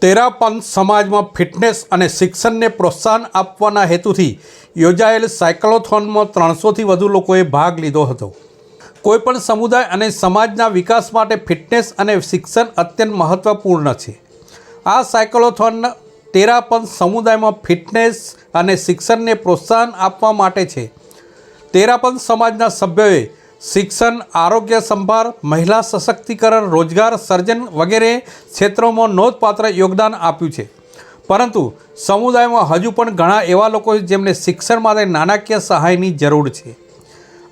તેરાપંથ સમાજમાં ફિટનેસ અને શિક્ષણને પ્રોત્સાહન આપવાના હેતુથી યોજાયેલ સાયક્લોથોનમાં 300થી વધુ લોકોએ ભાગ લીધો હતો। કોઈપણ સમુદાય અને સમાજના વિકાસ માટે ફિટનેસ અને શિક્ષણ અત્યંત મહત્ત્વપૂર્ણ છે। આ સાયક્લોથોન તેરાપંથ સમુદાયમાં ફિટનેસ અને શિક્ષણને પ્રોત્સાહન આપવા માટે છે। તેરાપંથ સમાજના સભ્યોએ શિક્ષણ, આરોગ્ય સંભાળ, મહિલા સશક્તિકરણ, રોજગાર સર્જન વગેરે ક્ષેત્રોમાં નોંધપાત્ર યોગદાન આપ્યું છે। પરંતુ સમુદાયમાં હજુ પણ ઘણા એવા લોકો છે જેમને શિક્ષણ માટે નાણાકીય સહાયની જરૂર છે।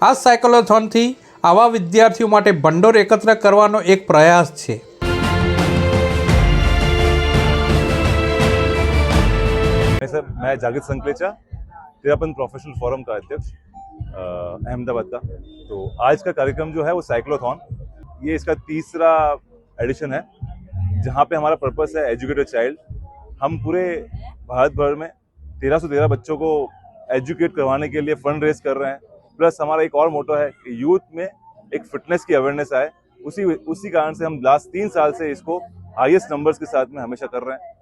આ સાયક્લોથોનથી આવા વિદ્યાર્થીઓ માટે ભંડોળ એકત્ર કરવાનો એક પ્રયાસ છે। सर, मैं जागृत संकलेचा, तेरापंथ प्रोफेशनल फोरम का अध्यक्ष अहमदाबाद का। तो आज का कार्यक्रम जो है वो साइक्लोथॉन, ये इसका तीसरा एडिशन है, जहाँ पे हमारा पर्पस है एजुकेटेड चाइल्ड। हम पूरे भारत भर में 1313 बच्चों को एजुकेट करवाने के लिए फंड रेज कर रहे हैं। प्लस हमारा एक और मोटो है कि यूथ में एक फिटनेस की अवेयरनेस आए। उसी कारण से हम लास्ट 3 साल से इसको हाईएस्ट नंबर्स के साथ में हमेशा कर रहे हैं।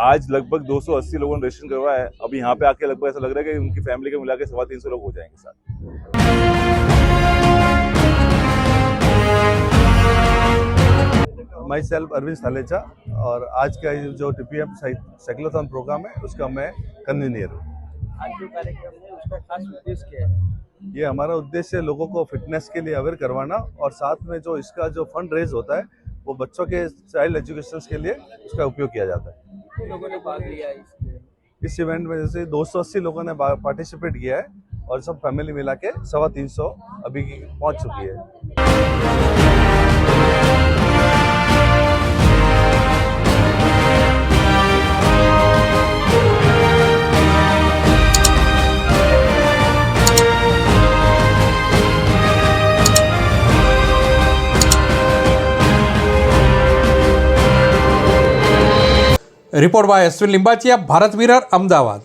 आज लगभग 280 लोगों ने रजिस्ट्रेशन करवाया है। अभी यहाँ पे आके लगभग ऐसा लग रहा है कि उनकी फैमिली के मिला के 350 लोग हो जाएंगे साथ। माई सेल्फ अरविंद सालेचा, और आज का जो टीपीएम साइक्लोथॉन प्रोग्राम है उसका मैं कन्वीनियर हूँ। आज जो कार्यक्रम है उसका खास उद्देश्य क्या है? ये हमारा उद्देश्य लोगों को फिटनेस के लिए अवेयर करवाना, और साथ में जो इसका जो फंड रेज होता है वो बच्चों के चाइल्ड एजुकेशन के लिए उसका उपयोग किया जाता है। लोगों ने भाग लिया इस इवेंट में जैसे 280 लोगों ने पार्टिसिपेट किया है, और सब फैमिली मिला के 350 अभी पहुँच चुकी है। Report by Ashwin Limbachiya, Bharat mirror, Ahmedabad.